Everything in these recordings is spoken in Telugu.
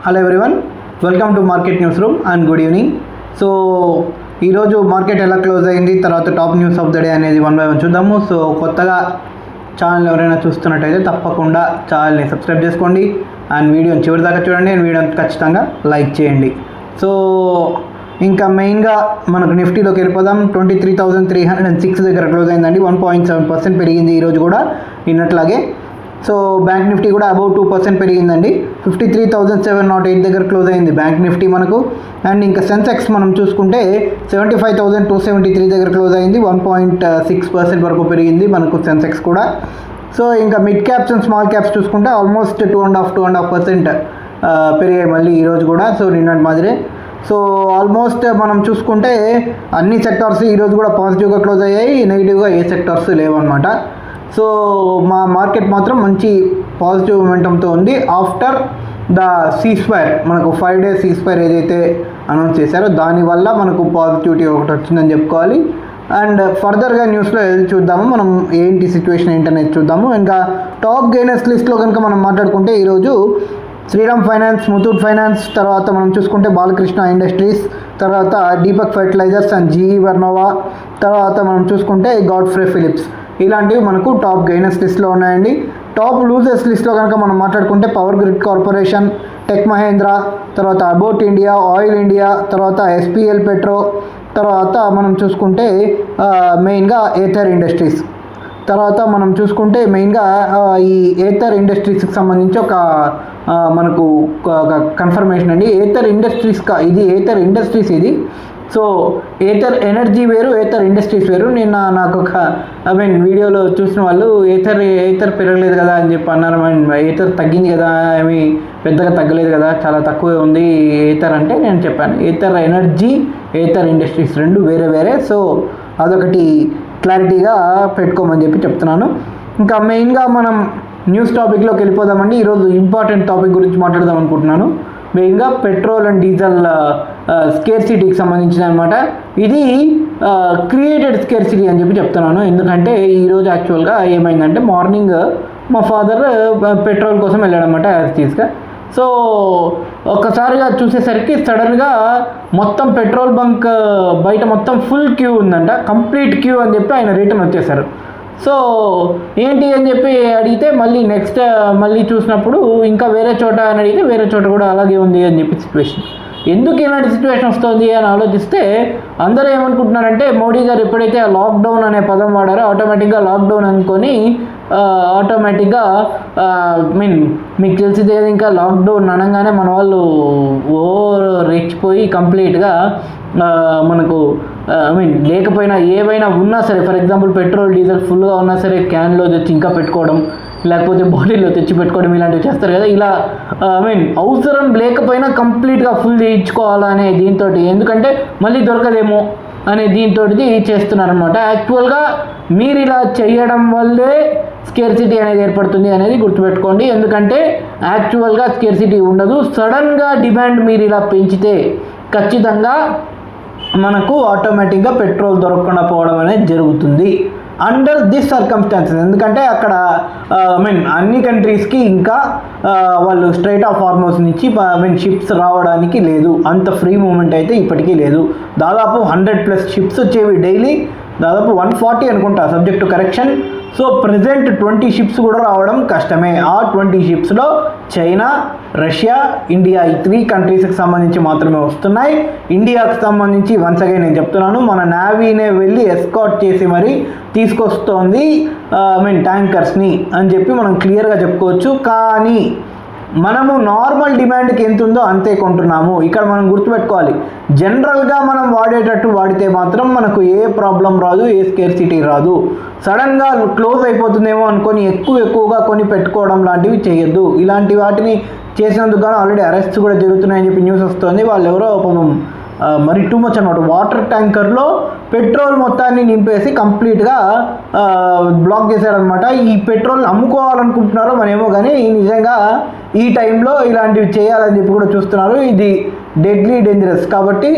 Hello everyone, welcome to market news room and good evening. So ఈరోజు మార్కెట్ ఎలా క్లోజ్ అయింది, తర్వాత top news of the day అనేది వన్ బై వన్ చూద్దాము. సో కొత్తగా ఛానల్ ఎవరైనా చూస్తున్నట్టయితే తప్పకుండా ఛానల్ని సబ్స్క్రైబ్ చేసుకోండి అండ్ వీడియోని చివరి దాకా చూడండి అండ్ వీడియోని ఖచ్చితంగా లైక్ చేయండి. సో ఇంకా మెయిన్గా మనకు నిఫ్టీలోకి వెళ్ళిపోదాం. 23,306 దగ్గర క్లోజ్ అయిందండి. 1.7% పెరిగింది ఈరోజు కూడా నిన్నట్లాగే. సో బ్యాంక్ నిఫ్టీ కూడా అబౌవ్ 2% పెరిగిందండి. 53,708 దగ్గర క్లోజ్ అయింది బ్యాంక్ నిఫ్టీ మనకు. అండ్ ఇంకా సెన్సెక్స్ మనం చూసుకుంటే 75,273 దగ్గర క్లోజ్ అయింది. 1.6% వరకు పెరిగింది మనకు సెన్సెక్స్ కూడా. సో ఇంకా mid caps and small caps చూసుకుంటే ఆల్మోస్ట్ 2.5% పెరిగాయి మళ్ళీ ఈరోజు కూడా. సో నిన్నటి మాదిరే. సో ఆల్మోస్ట్ మనం చూసుకుంటే అన్ని సెక్టార్స్ ఈరోజు కూడా పాజిటివ్గా క్లోజ్ అయ్యాయి, నెగిటివ్గా ఏ సెక్టార్స్ లేవన్నమాట. సో మా మార్కెట్ మాత్రం మంచి పాజిటివ్ మొమెంటంతో ఉంది ఆఫ్టర్ ద సీస్ఫైర్. మనకు 5 days సీస్ఫైర్ ఏదైతే అనౌన్స్ చేశారో దానివల్ల మనకు పాజిటివిటీ ఒకటి వచ్చిందని చెప్పుకోవాలి. అండ్ ఫర్దర్గా న్యూస్లో చూద్దాము మనం ఏంటి సిచ్యువేషన్ ఏంటనేది చూద్దాము. ఇంకా టాప్ గెయినర్స్ లిస్ట్లో కనుక మనం మాట్లాడుకుంటే ఈరోజు శ్రీరామ్ ఫైనాన్స్, ముతూట్ ఫైనాన్స్, తర్వాత మనం చూసుకుంటే బాలకృష్ణ ఇండస్ట్రీస్, తర్వాత దీపక్ ఫెర్టిలైజర్స్ అండ్ జీఈ వర్నోవా, తర్వాత మనం చూసుకుంటే గాడ్ఫ్రే ఫిలిప్స్, ఇలాంటివి మనకు టాప్ గెయినర్స్ లిస్ట్లో ఉన్నాయండి. టాప్ లూజర్స్ లిస్ట్లో కనుక మనం మాట్లాడుకుంటే Power Grid Corporation, Tech Mahindra, తర్వాత అబౌట్ ఇండియా, ఆయిల్ ఇండియా, తర్వాత ఎస్పీఎల్ పెట్రో, తర్వాత మనం చూసుకుంటే మెయిన్గా ఏథర్ ఇండస్ట్రీస్, తర్వాత మనం చూసుకుంటే మెయిన్గా ఈ ఏథర్ ఇండస్ట్రీస్కి సంబంధించి ఒక మనకు కన్ఫర్మేషన్ అండి. ఏథర్ ఇండస్ట్రీస్ ఇది. సో ఏథర్ ఎనర్జీ వేరు, ఏథర్ ఇండస్ట్రీస్ వేరు. నేను నాకు ఒక వీడియోలో చూసిన వాళ్ళు ఏథర్ పెరగలేదు కదా అని చెప్పి అన్నారు. ఏథర్ తగ్గింది కదా, ఏమి పెద్దగా తగ్గలేదు కదా, చాలా తక్కువే ఉంది ఏథర్ అంటే. నేను చెప్పాను ఏథర్ ఎనర్జీ, ఏథర్ ఇండస్ట్రీస్ రెండు వేరే వేరే. సో అదొకటి క్లారిటీగా పెట్టుకోమని చెప్పి చెప్తున్నాను. ఇంకా మెయిన్గా మనం న్యూస్ టాపిక్లోకి వెళ్ళిపోదామండి. ఈరోజు ఇంపార్టెంట్ టాపిక్ గురించి మాట్లాడదాం అనుకుంటున్నాను. మెయిన్గా పెట్రోల్ అండ్ డీజిల్ స్కేర్సిటీకి సంబంధించిన అనమాట. ఇది క్రియేటెడ్ స్కేర్సిటీ అని చెప్పి చెప్తున్నాను. ఎందుకంటే ఈరోజు యాక్చువల్గా ఏమైందంటే మార్నింగ్ మా ఫాదర్ పెట్రోల్ కోసం వెళ్ళాడనమాట యాజ్టీస్గా. సో ఒక్కసారిగా చూసేసరికి సడన్గా మొత్తం పెట్రోల్ బంక్ బయట మొత్తం ఫుల్ క్యూ ఉందంట, కంప్లీట్ క్యూ అని చెప్పి ఆయన రిటర్న్ వచ్చేసారు. సో ఏంటి అని చెప్పి అడిగితే మళ్ళీ చూసినప్పుడు ఇంకా వేరే చోట అని అడిగితే వేరే చోట కూడా అలాగే ఉంది అని చెప్పి సిచ్యువేషన్. ఎందుకు ఇలాంటి సిచ్యువేషన్ వస్తుంది అని ఆలోచిస్తే అందరూ ఏమనుకుంటున్నారంటే మోడీ గారు ఎప్పుడైతే లాక్డౌన్ అనే పదం వాడారో ఆటోమేటిక్గా లాక్డౌన్ అనుకొని ఆటోమేటిక్గా మీకు తెలిసిందే ఇంకా లాక్డౌన్ అనగానే మన వాళ్ళు రెచ్చిపోయి కంప్లీట్గా మనకు లేకపోయినా ఏవైనా ఉన్నా సరే, ఫర్ ఎగ్జాంపుల్ పెట్రోల్ డీజిల్ ఫుల్గా ఉన్నా సరే క్యాన్లో తెచ్చి ఇంకా పెట్టుకోవడం, లేకపోతే బాటిల్లో తెచ్చి పెట్టుకోవడం ఇలాంటివి చేస్తారు కదా. ఇలా అవసరం లేకపోయినా కంప్లీట్గా ఫుల్ చేయించుకోవాలనే దీంతో, ఎందుకంటే మళ్ళీ దొరకదేమో అనే దీంతో చేస్తున్నారనమాట. యాక్చువల్గా మీరు ఇలా చేయడం వల్లే స్కేర్సిటీ అనేది ఏర్పడుతుంది అనేది గుర్తుపెట్టుకోండి. ఎందుకంటే యాక్చువల్గా స్కేర్సిటీ ఉండదు. సడన్గా డిమాండ్ మీరు ఇలా పెంచితే ఖచ్చితంగా మనకు ఆటోమేటిక్గా పెట్రోల్ దొరకకుండా పోవడం అనేది జరుగుతుంది అండర్ దిస్ సర్కమ్స్టాన్సెస్. ఎందుకంటే అక్కడ అన్ని కంట్రీస్కి ఇంకా వాళ్ళు స్ట్రైట్ ఆఫ్ హార్మోస్ నుంచి షిప్స్ రావడానికి లేదు, అంత ఫ్రీ మూమెంట్ అయితే ఇప్పటికీ లేదు. దాదాపు 100+ షిప్స్ వచ్చేవి డైలీ, దాదాపు 140 అనుకుంటా subject to correction. So present 20 ships కూడా రావడం కష్టమే. ఆ 20 షిప్స్లో చైనా, రష్యా, ఇండియా ఈ 3 కంట్రీస్కి సంబంధించి మాత్రమే వస్తున్నాయి. ఇండియాకి సంబంధించి వన్స్ అగైన్ నేను చెప్తున్నాను, మన నేవీనే వెళ్ళి ఎస్కాట్ చేసి మరీ తీసుకొస్తోంది ట్యాంకర్స్ని అని చెప్పి మనం క్లియర్గా చెప్పుకోవచ్చు. కానీ మనము నార్మల్ డిమాండ్కి ఎంత ఉందో అంతే కొంటున్నాము. ఇక్కడ మనం గుర్తుపెట్టుకోవాలి, జనరల్గా మనం వాడేటట్టు వాడితే మాత్రం మనకు ఏ ప్రాబ్లం రాదు, ఏ స్కేర్సిటీ రాదు. సడన్గా క్లోజ్ అయిపోతుందేమో అనుకొని ఎక్కువగా కొని పెట్టుకోవడం లాంటివి చేయొద్దు. ఇలాంటి వాటిని చేసినందుకు గాను ఆల్రెడీ అరెస్ట్స్ కూడా జరుగుతున్నాయని చెప్పి న్యూస్ వస్తుంది. వాళ్ళు ఎవరో మరి టూ మచ్ అనమాట, వాటర్ ట్యాంకర్లో పెట్రోల్ మొత్తాన్ని నింపేసి కంప్లీట్గా బ్లాక్ చేశారనమాట. ఈ పెట్రోల్ అమ్ముకోవాలనుకుంటున్నారో మరేమో కానీ నిజంగా ఈ టైంలో ఇలాంటివి చేయాలని చెప్పి కూడా చూస్తున్నారు. ఇది డెడ్లీ డేంజరస్ కాబట్టి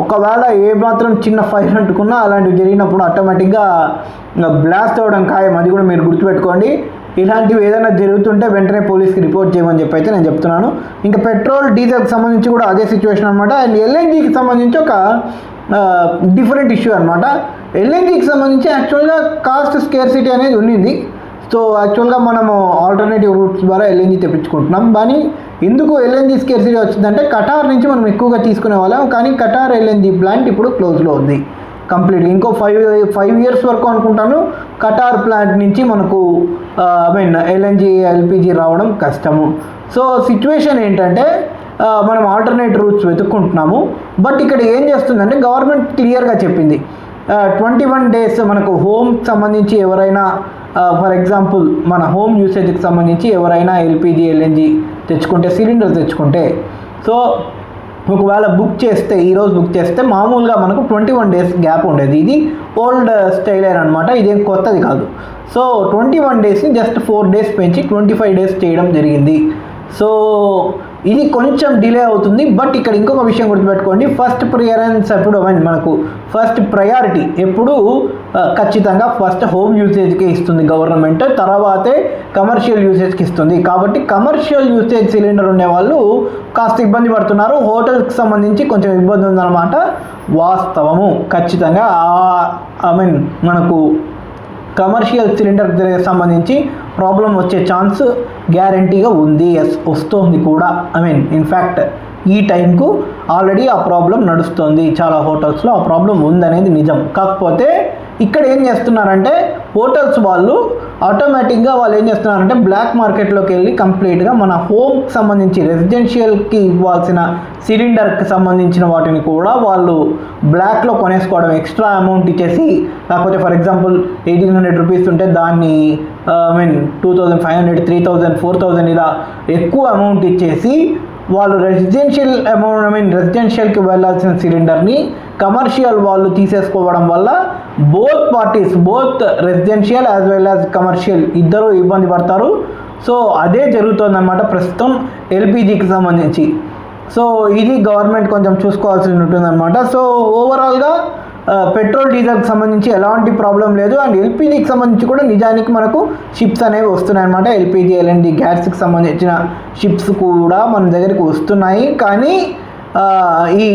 ఒకవేళ ఏమాత్రం చిన్న ఫైర్ అంటుకున్నా అలాంటివి జరిగినప్పుడు ఆటోమేటిక్గా బ్లాస్ట్ అవ్వడం ఖాయం. అది కూడా మీరు గుర్తుపెట్టుకోండి. ఇలాంటివి ఏదైనా జరుగుతుంటే వెంటనే పోలీస్కి రిపోర్ట్ చేయమని చెప్పి అయితే నేను చెప్తున్నాను. ఇంకా పెట్రోల్ డీజిల్కి సంబంధించి కూడా అదే సిచ్యువేషన్ అనమాట. అండ్ ఎల్ఎన్జీకి సంబంధించి ఒక డిఫరెంట్ ఇష్యూ అనమాట. ఎల్ఎన్జీకి సంబంధించి యాక్చువల్గా కాస్ట్ స్కేర్సిటీ అనేది ఉండింది. సో యాక్చువల్గా మనము ఆల్టర్నేటివ్ రూట్స్ ద్వారా ఎల్ఎన్జీ తెప్పించుకుంటున్నాం. కానీ ఎందుకు ఎల్ఎన్జీ స్కేర్సిటీ వచ్చిందంటే కటార్ నుంచి మనం ఎక్కువగా తీసుకునే వాళ్ళం, కానీ కటార్ ఎల్ఎన్జీ ప్లాంట్ ఇప్పుడు క్లోజ్లో ఉంది కంప్లీట్. ఇంకో 5 years వరకు అనుకుంటాను కటార్ ప్లాంట్ నుంచి మనకు ఎల్ఎన్జీ ఎల్పిజి రావడం కష్టము. సో సిచ్యువేషన్ ఏంటంటే మనం ఆల్టర్నేట్ రూట్స్ వెతుక్కుంటున్నాము. బట్ ఇక్కడ ఏం చేస్తుందంటే గవర్నమెంట్ క్లియర్గా చెప్పింది 21 days మనకు హోమ్కి సంబంధించి ఎవరైనా ఫర్ ఎగ్జాంపుల్ మన హోమ్ యూసేజ్కి సంబంధించి ఎవరైనా ఎల్పిజి ఎల్ఎన్జి తెచ్చుకుంటే, సిలిండర్ తెచ్చుకుంటే, సో ఒకవేళ బుక్ చేస్తే, ఈరోజు బుక్ చేస్తే మామూలుగా మనకు 21 days గ్యాప్ ఉండేది. ఇది ఓల్డ్ స్టైల్ అనమాట, ఇదేం కొత్తది కాదు. సో 21 daysని జస్ట్ 4 days పెంచి 25 days చేయడం జరిగింది. సో ఇది కొంచెం డిలే అవుతుంది. బట్ ఇక్కడ ఇంకొక విషయం గుర్తుపెట్టుకోండి, ఫస్ట్ ప్రిఫరెన్స్ ఎప్పుడు మనకు ఫస్ట్ ప్రయారిటీ ఎప్పుడు ఖచ్చితంగా ఫస్ట్ హోమ్ యూసేజ్కి ఇస్తుంది గవర్నమెంట్, తర్వాతే కమర్షియల్ యూసేజ్కి ఇస్తుంది. కాబట్టి కమర్షియల్ యూసేజ్ సిలిండర్ ఉండే వాళ్ళు కాస్త ఇబ్బంది పడుతున్నారు. హోటల్కి సంబంధించి కొంచెం ఇబ్బంది ఉందన్నమాట, వాస్తవము. ఖచ్చితంగా మనకు కమర్షియల్ సిలిండర్ సంబంధించి ప్రాబ్లం వచ్చే ఛాన్స్ గ్యారంటీగా ఉంది, వస్తుంది కూడా. ఇన్ఫ్యాక్ట్ ఈ టైంకు ఆల్రెడీ ఆ ప్రాబ్లం నడుస్తుంది, చాలా హోటల్స్లో ఆ ప్రాబ్లం ఉందనేది నిజం. కాకపోతే ఇక్కడ ఏం చేస్తున్నారంటే హోటల్స్ వాళ్ళు ఆటోమేటిక్గా వాళ్ళు ఏం చేస్తున్నారంటే బ్లాక్ మార్కెట్లోకి వెళ్ళి కంప్లీట్గా మన హోమ్కి సంబంధించి రెసిడెన్షియల్కి ఇవ్వాల్సిన సిలిండర్కి సంబంధించిన వాటిని కూడా వాళ్ళు బ్లాక్లో కొనేసుకోవడం, ఎక్స్ట్రా అమౌంట్ ఇచ్చేసి, లేకపోతే ఫర్ ఎగ్జాంపుల్ 1800 రూపీస్ ఉంటే దాన్ని 2500, 3000, 4000 ఇలా ఎక్కువ అమౌంట్ ఇచ్చేసి వాళ్ళు రెసిడెన్షియల్కి వెళ్ళాల్సిన సిలిండర్ని కమర్షియల్ వాళ్ళు తీసేసుకోవడం వల్ల both parties, both residential as well as commercial ఇద్దరు ఇబ్బంది పడతారు. సో అదే జరుగుతుందన్నమాట ప్రస్తుతం ఎల్పిజికి సంబంధించి. సో ఇది గవర్నమెంట్ కొంచెం చూసుకోవాల్సి ఉంటుందన్నమాట. సో ఓవరాల్గా పెట్రోల్ డీజిల్కి సంబంధించి ఎలాంటి ప్రాబ్లం లేదు. అండ్ ఎల్పిజికి సంబంధించి కూడా నిజానికి మనకు షిప్స్ అనేవి వస్తున్నాయి అన్నమాట. ఎల్పిజి ఎల్ఎన్జి గ్యాస్కి సంబంధించిన షిప్స్ కూడా మన దగ్గరికి వస్తున్నాయి. కానీ ఈ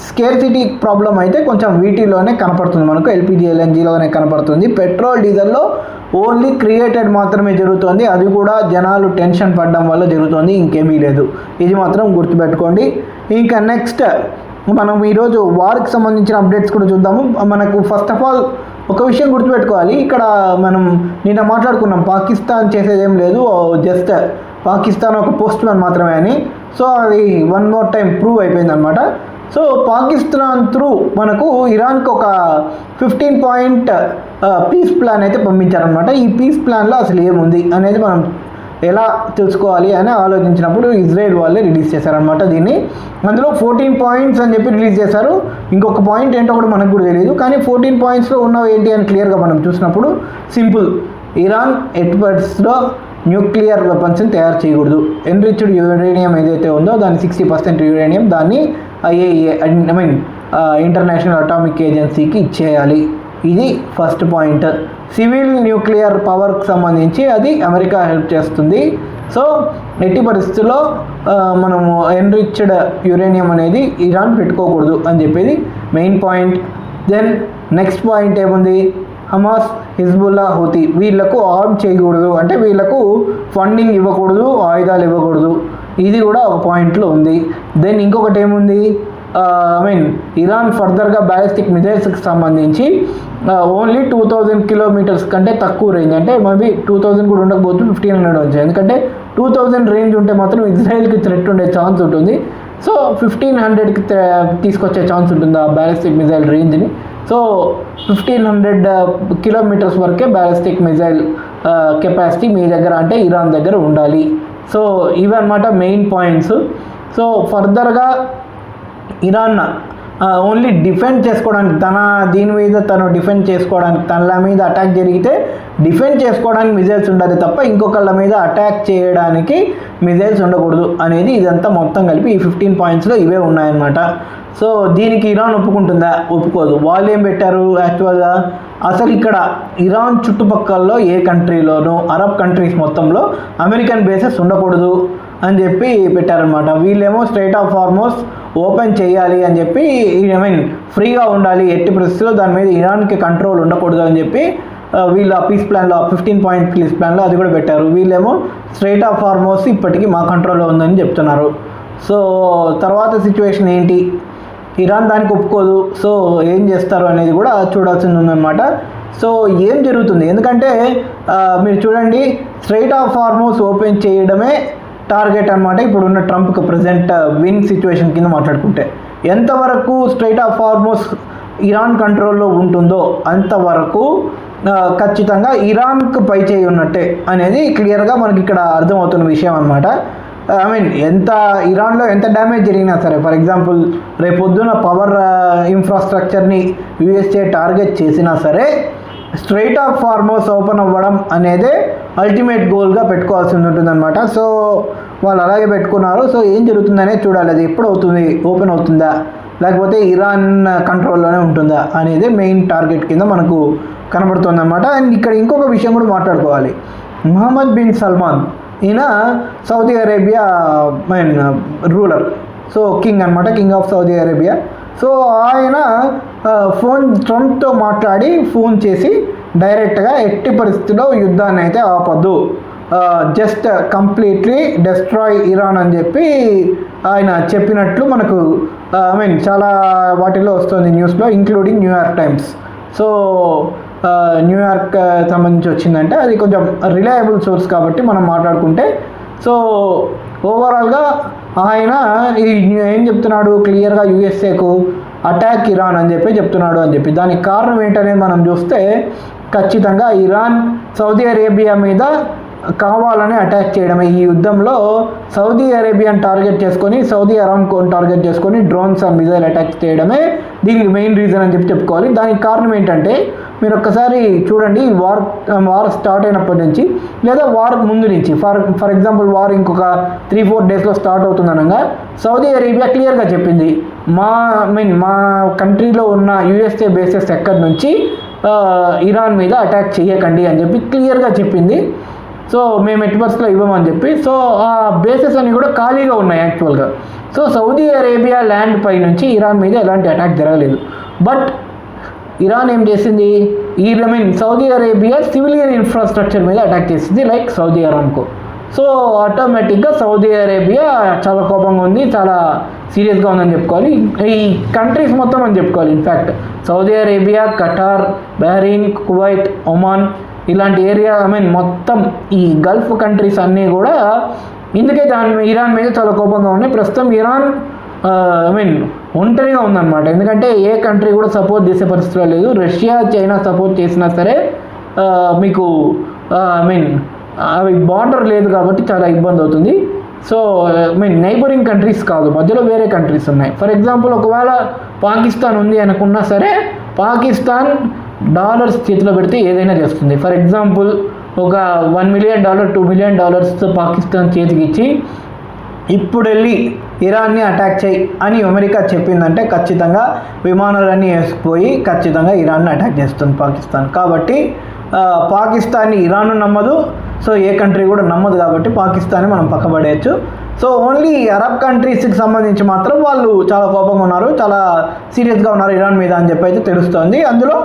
స్కేర్సిటీ ప్రాబ్లం అయితే కొంచెం వీటిలోనే కనపడుతుంది, మనకు ఎల్పిజి ఎల్ఎన్జిలోనే కనపడుతుంది. పెట్రోల్ డీజిల్లో ఓన్లీ క్రియేటెడ్ మాత్రమే జరుగుతుంది, అది కూడా జనాలు టెన్షన్ పడడం వల్ల జరుగుతుంది, ఇంకేమీ లేదు. ఇది మాత్రం గుర్తుపెట్టుకోండి. ఇంకా నెక్స్ట్ మనం ఈరోజు వార్కి సంబంధించిన అప్డేట్స్ కూడా చూద్దాము. మనకు ఫస్ట్ ఆఫ్ ఆల్ ఒక విషయం గుర్తుపెట్టుకోవాలి, ఇక్కడ మనం నిన్న మాట్లాడుకున్నాం పాకిస్తాన్ చేసేదేం లేదు, జస్ట్ పాకిస్తాన్ ఒక పోస్ట్ మ్యాన్ మాత్రమే అని. సో అది వన్ మోర్ టైం ప్రూవ్ అయిపోయిందనమాట. సో పాకిస్తాన్ త్రూ మనకు ఇరాన్కి ఒక 15 point పీస్ ప్లాన్ అయితే పంపించారనమాట. ఈ పీస్ ప్లాన్లో అసలు ఏముంది అనేది మనం ఎలా తెలుసుకోవాలి అని ఆలోచించినప్పుడు ఇజ్రాయెల్ వాళ్ళే రిలీజ్ చేశారనమాట దీన్ని. అందులో 14 points అని చెప్పి రిలీజ్ చేశారు. ఇంకొక పాయింట్ ఏంటో కూడా మనకు కూడా తెలియదు, కానీ 14 pointsలో ఉన్నవి ఏంటి అని క్లియర్గా మనం చూసినప్పుడు సింపుల్, ఇరాన్ ఎట్వర్డ్స్లో న్యూక్లియర్ వెపన్స్ని తయారు చేయకూడదు. ఎన్రిచ్డ్ యురేనియం ఏదైతే ఉందో దాని 60% యురేనియం దాన్ని ఇంటర్నేషనల్ అటామిక్ ఏజెన్సీకి ఇచ్చేయాలి. ఇది ఫస్ట్ పాయింట్. సివిల్ న్యూక్లియర్ పవర్కి సంబంధించి అది అమెరికా హెల్ప్ చేస్తుంది. సో ఎట్టి పరిస్థితుల్లో మనము ఎన్రిచ్డ్ యురేనియం అనేది ఇరాన్ పెట్టుకోకూడదు అని చెప్పేది main point. Then next point ఏముంది, హమాస్, హిజ్బుల్లా, హూతీ వీళ్లకు ఆర్మ్ చేయకూడదు, అంటే వీళ్లకు ఫండింగ్ ఇవ్వకూడదు, ఆయుధాలు ఇవ్వకూడదు. ఇది కూడా ఒక పాయింట్లో ఉంది. దెన్ ఇంకొకటి ఏముంది, ఇరాన్ ఫర్దర్గా బ్యాలిస్టిక్ మిజైల్స్కి సంబంధించి ఓన్లీ 2000 kilometers కంటే తక్కువ రేంజ్, అంటే మేబీ 2000 కూడా ఉండకపోవచ్చు, 1500 వచ్చాయి. ఎందుకంటే 2000 రేంజ్ ఉంటే మాత్రం ఇజ్రాయెల్కి థ్రెట్ ఉండే ఛాన్స్ ఉంటుంది. సో 1500కి తీసుకొచ్చే ఛాన్స్ ఉంటుంది ఆ బ్యాలిస్టిక్ మిజైల్ రేంజ్ని. సో 1500 kilometers వరకే బ్యాలిస్టిక్ మిజైల్ కెపాసిటీ మీ దగ్గర, అంటే ఇరాన్ దగ్గర ఉండాలి. సో ఇవన్నమాట మెయిన్ పాయింట్స్. సో ఫర్దర్గా ఇరాన్ ఓన్లీ డిఫెండ్ చేసుకోవడానికి దీని మీద తను డిఫెండ్ చేసుకోవడానికి తన మీద అటాక్ జరిగితే డిఫెండ్ చేసుకోవడానికి మిజైల్స్ ఉండాలి తప్ప ఇంకొకళ్ళ మీద అటాక్ చేయడానికి మిజైల్స్ ఉండకూడదు అనేది ఇదంతా మొత్తం కలిపి ఈ 15 పాయింట్స్లో ఇవే ఉన్నాయన్నమాట. సో దీనికి ఇరాన్ ఒప్పుకుంటుందా? ఒప్పుకోదు. వాళ్ళు ఏం పెట్టారు యాక్చువల్గా, అసలు ఇక్కడ ఇరాన్ చుట్టుపక్కలలో ఏ కంట్రీలోనూ అరబ్ కంట్రీస్ మొత్తంలో అమెరికన్ బేసెస్ ఉండకూడదు అని చెప్పి పెట్టారనమాట. వీళ్ళేమో స్ట్రైట్ ఆఫ్ హార్మోస్ ఓపెన్ చేయాలి అని చెప్పి, ఫ్రీగా ఉండాలి, ఎట్టి పరిస్థితుల్లో దాని మీద ఇరాన్కి కంట్రోల్ ఉండకూడదు అని చెప్పి వీళ్ళు ఆ పీస్ ప్లాన్లో 15 పాయింట్ పీస్ ప్లాన్లో అది కూడా పెట్టారు. వీళ్ళేమో స్ట్రైట్ ఆఫ్ హార్మోస్ ఇప్పటికీ మా కంట్రోల్లో ఉందని చెప్తున్నారు. సో తర్వాత సిచ్యువేషన్ ఏంటి? ఇరాన్ దానికి ఒప్పుకోదు. సో ఏం చేస్తారు అనేది కూడా చూడాల్సింది ఉందన్నమాట. సో ఏం జరుగుతుంది? ఎందుకంటే మీరు చూడండి, స్ట్రైట్ ఆఫ్ హార్మోస్ ఓపెన్ చేయడమే టార్గెట్ అనమాట ఇప్పుడున్న ట్రంప్కి ప్రజెంట్ విన్ సిచ్యువేషన్ కింద మాట్లాడుకుంటే. ఎంతవరకు స్ట్రైట్ ఆఫ్ హార్మోస్ ఇరాన్ కంట్రోల్లో ఉంటుందో అంతవరకు ఖచ్చితంగా ఇరాన్కు పై చేయి ఉన్నట్టే అనేది క్లియర్గా మనకి ఇక్కడ అర్థమవుతున్న విషయం అనమాట. ఎంత ఇరాన్లో ఎంత డ్యామేజ్ జరిగినా సరే, ఫర్ ఎగ్జాంపుల్ రేపొద్దున పవర్ ఇన్ఫ్రాస్ట్రక్చర్ని యూఎస్ఏ టార్గెట్ చేసినా సరే స్ట్రైట్ ఆఫ్ హార్మోస్ ఓపెన్ అవ్వడం అనేదే అల్టిమేట్ గోల్గా పెట్టుకోవాల్సి ఉంటుందన్నమాట. సో వాళ్ళు అలాగే పెట్టుకున్నారు. సో ఏం జరుగుతుందనే చూడాలి. అది ఎప్పుడు అవుతుంది, ఓపెన్ అవుతుందా లేకపోతే ఇరాన్ కంట్రోల్లోనే ఉంటుందా అనేది మెయిన్ టార్గెట్ కింద మనకు కనబడుతుంది అనమాట. అండ్ ఇక్కడ ఇంకొక విషయం కూడా మాట్లాడుకోవాలి. మొహమ్మద్ బిన్ సల్మాన్ ఈయన Saudi Arabia ruler, so king అనమాట, king of Saudi Arabia. So ఆయన ట్రంప్తో మాట్లాడి ఫోన్ చేసి డైరెక్ట్గా ఎట్టి పరిస్థితుల్లో యుద్ధాన్ని అయితే ఆపద్దు, జస్ట్ కంప్లీట్లీ డెస్ట్రాయ్ ఇరాన్ అని చెప్పి ఆయన చెప్పినట్లు మనకు చాలా వాటిలో వస్తుంది న్యూస్లో, including New York times. So New York సంబంధించి వచ్చిందంటే అది కొంచెం రిలయబుల్ సోర్స్ కాబట్టి మనం మాట్లాడుకుంటే. సో ఓవరాల్గా ఆయన ఏం చెప్తున్నాడు క్లియర్గా, యూఎస్ఏకు అటాక్ ఇరాన్ అని చెప్పి చెప్తున్నాడు అని చెప్పి. దానికి కారణం ఏంటనేది మనం చూస్తే ఖచ్చితంగా ఇరాన్ సౌదీ అరేబియా మీద కావాలని అటాక్ చేయడమే. ఈ యుద్ధంలో సౌదీ అరేబియాని టార్గెట్ చేసుకొని, సౌదీ అరామ్కోని టార్గెట్ చేసుకొని డ్రోన్స్ అండ్ మిజైల్ అటాక్ చేయడమే దీనికి మెయిన్ రీజన్ అని చెప్పి చెప్పుకోవాలి. దానికి కారణం ఏంటంటే మీరు ఒక్కసారి చూడండి, వార్ స్టార్ట్ అయినప్పటి నుంచి లేదా వార్ ముందు నుంచి, ఫర్ ఎగ్జాంపుల్ వార్ ఇంకొక 3-4 డేస్లో స్టార్ట్ అవుతుందనగా సౌదీ అరేబియా క్లియర్గా చెప్పింది, మా కంట్రీలో ఉన్న యూఎస్ఏ బేసెస్ ఎక్కడి నుంచి ఇరాన్ మీద అటాక్ చేయకండి అని చెప్పి క్లియర్గా చెప్పింది. సో మేము ఎట్టి పరిస్థితుల్లో ఇవ్వమని చెప్పి. సో ఆ బేసెస్ అన్నీ కూడా ఖాళీగా ఉన్నాయి యాక్చువల్గా. సో సౌదీ అరేబియా ల్యాండ్ పై నుంచి ఇరాన్ మీద ఎలాంటి అటాక్ జరగలేదు. బట్ ఇరాన్ ఏం చేసింది, సౌదీ అరేబియా సివిలియన్ ఇన్ఫ్రాస్ట్రక్చర్ మీద అటాక్ చేసింది, లైక్ సౌదీ అరామ్కో. సో ఆటోమేటిక్గా సౌదీ అరేబియా చాలా కోపంగా ఉంది, చాలా సీరియస్గా ఉందని చెప్పుకోవాలి. ఈ కంట్రీస్ మొత్తం అని చెప్పుకోవాలి. In fact Saudi Arabia, ఖటార్, Bahrain, Kuwait, Oman ఇలాంటి ఏరియా మొత్తం ఈ గల్ఫ్ కంట్రీస్ అన్నీ కూడా ఇందుకే ఇరాన్ మీద చాలా కోపంగా ఉన్నాయి. ప్రస్తుతం ఇరాన్ ఒంటరిగా ఉందన్నమాట. ఎందుకంటే ఏ కంట్రీ కూడా సపోర్ట్ చేసే పరిస్థితిలో లేదు. రష్యా, చైనా సపోర్ట్ చేసినా సరే మీకు అవి బార్డర్ లేదు కాబట్టి చాలా ఇబ్బంది అవుతుంది. సో నైబరింగ్ కంట్రీస్ కాదు, మధ్యలో వేరే కంట్రీస్ ఉన్నాయి. ఫర్ ఎగ్జాంపుల్ ఒకవేళ పాకిస్తాన్ ఉంది అనుకున్నా సరే పాకిస్తాన్ డాలర్స్ చేతిలో పెడితే ఏదైనా చేస్తుంది. ఫర్ ఎగ్జాంపుల్ ఒక $1 మిలియన్ $2 మిలియన్ పాకిస్తాన్ చేతికి ఇచ్చి ఇప్పుడు వెళ్ళి ఇరాన్ని అటాక్ చేయి అని అమెరికా చెప్పిందంటే ఖచ్చితంగా విమానాలన్నీ వేసుకుపోయి ఖచ్చితంగా ఇరాన్ని అటాక్ చేస్తుంది పాకిస్తాన్. కాబట్టి పాకిస్తాన్ని ఇరాన్ నమ్మదు, సో ఏ కంట్రీ కూడా నమ్మదు. కాబట్టి పాకిస్తాన్ని మనం పక్కబడేయచ్చు. సో ఓన్లీ అరబ్ కంట్రీస్కి సంబంధించి మాత్రం వాళ్ళు చాలా కోపంగా ఉన్నారు, చాలా సీరియస్గా ఉన్నారు ఇరాన్ మీద అని చెప్పి అయితే తెలుస్తోంది. అందులో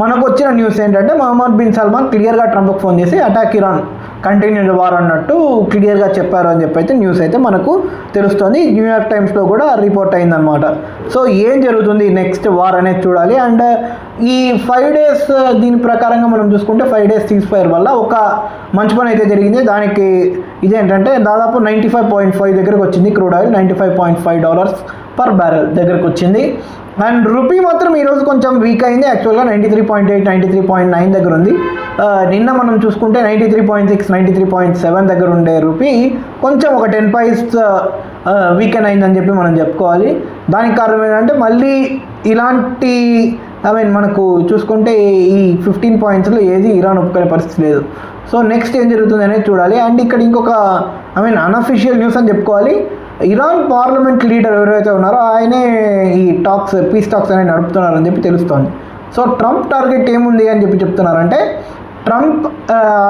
మనకు వచ్చిన న్యూస్ ఏంటంటే మొహమ్మద్ బిన్ సల్మాన్ క్లియర్గా ట్రంప్కి ఫోన్ చేసి అటాక్ ఇరాన్, కంటిన్యూ వార్ అన్నట్టు క్లియర్గా చెప్పారు అని చెప్పి అయితే న్యూస్ అయితే మనకు తెలుస్తుంది. న్యూయార్క్ టైమ్స్లో కూడా రిపోర్ట్ అయిందనమాట. సో ఏం జరుగుతుంది నెక్స్ట్ వార్ అనేది చూడాలి. అండ్ ఈ 5 డేస్ దీని ప్రకారంగా మనం చూసుకుంటే 5 డేస్ సీజ్-ఫైర్ వల్ల ఒక మంచి పని అయితే జరిగింది. దానికి ఇదేంటంటే దాదాపు 95.5 దగ్గరకు వచ్చింది క్రూడ్ ఆయిల్, $95.5 per barrel దగ్గరకు వచ్చింది. అండ్ రూపీ మాత్రం ఈరోజు కొంచెం వీక్ అయింది. యాక్చువల్గా 93.8 93.9 దగ్గర ఉంది. నిన్న మనం చూసుకుంటే 93.6 93.7 దగ్గర ఉండే రూపీ కొంచెం ఒక 10 పైస్ వీకెండ్ అయిందని చెప్పి మనం చెప్పుకోవాలి. దానికి కారణం ఏంటంటే మళ్ళీ ఇలాంటి మనకు చూసుకుంటే ఈ 15 పాయింట్స్లో ఏది ఇరాన్ ఒప్పుకునే పరిస్థితి లేదు. సో నెక్స్ట్ ఏం జరుగుతుంది అనేది చూడాలి. అండ్ ఇక్కడ ఇంకొక అన్అఫీషియల్ న్యూస్ అని చెప్పుకోవాలి. ఇరాన్ పార్లమెంట్ లీడర్ ఎవరైతే ఉన్నారో ఆయనే ఈ పీస్ టాక్స్ అనేవి నడుపుతున్నారని చెప్పి తెలుస్తోంది. సో ట్రంప్ టార్గెట్ ఏముంది అని చెప్పి చెప్తున్నారంటే, ట్రంప్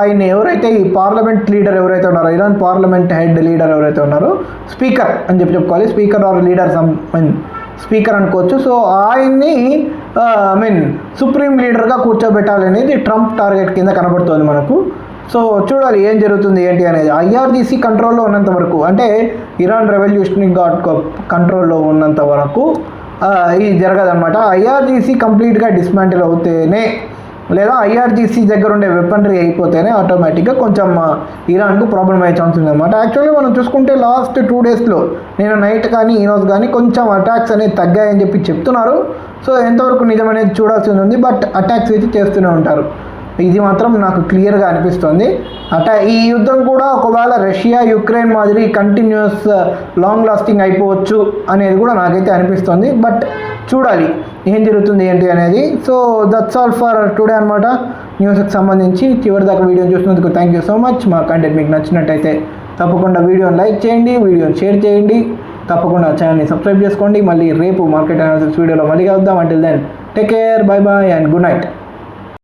ఆయన ఎవరైతే ఈ పార్లమెంట్ లీడర్ ఎవరైతే ఉన్నారో, ఇరాన్ పార్లమెంట్ హెడ్ లీడర్ ఎవరైతే ఉన్నారో, స్పీకర్ అని చెప్పి చెప్పుకోవాలి, స్పీకర్ ఆర్ లీడర్ స్పీకర్ అనుకోవచ్చు. సో ఆయన్ని సుప్రీం లీడర్గా కూర్చోబెట్టాలనేది ట్రంప్ టార్గెట్ కింద కనబడుతోంది మనకు. సో చూడాలి ఏం జరుగుతుంది ఏంటి అనేది. ఐఆర్జీసీ కంట్రోల్లో ఉన్నంత వరకు, అంటే ఇరాన్ రెవల్యూషనరీ గార్డ్ కంట్రోల్లో ఉన్నంత వరకు ఇది జరగదన్నమాట. ఐఆర్జీసీ కంప్లీట్గా డిస్మాంటిల్ అవుతేనే, లేదా ఐఆర్జీసీ దగ్గర ఉండే వెపనరీ అయిపోతేనే ఆటోమేటిక్గా కొంచెం ఇరాన్కు ప్రాబ్లం అయ్యే ఛాన్స్ ఉందన్నమాట. యాక్చువల్లీ మనం చూసుకుంటే లాస్ట్ 2 డేస్లో నేను నైట్ కానీ ఈరోజు కానీ కొంచెం అటాక్స్ అనేది తగ్గాయని చెప్పి చెప్తున్నారు. సో ఎంతవరకు నిజమనేది చూడాల్సి ఉంది. బట్ అటాక్స్ అయితే చేస్తూనే ఉంటారు, ఇది మాత్రం నాకు క్లియర్గా అనిపిస్తుంది. ఈ యుద్ధం కూడా ఒకవేళ రష్యా యుక్రెయిన్ మాదిరి కంటిన్యూస్ లాంగ్ లాస్టింగ్ అయిపోవచ్చు అనేది కూడా నాకైతే అనిపిస్తుంది. బట్ చూడాలి ఏం జరుగుతుంది ఏంటి అనేది. So that's all for today అనమాట. న్యూస్కి సంబంధించి చివరి దాకా వీడియో చూసినందుకు థ్యాంక్ యూ సో మచ్. మా కంటెంట్ మీకు నచ్చినట్టయితే తప్పకుండా వీడియోని లైక్ చేయండి, వీడియోని షేర్ చేయండి, తప్పకుండా ఛానల్ని సబ్స్క్రైబ్ చేసుకోండి. మళ్ళీ రేపు మార్కెట్ అనాలిసిస్ వీడియోలో మళ్ళీ కలుద్దాం. Until then take care, bye bye and good night.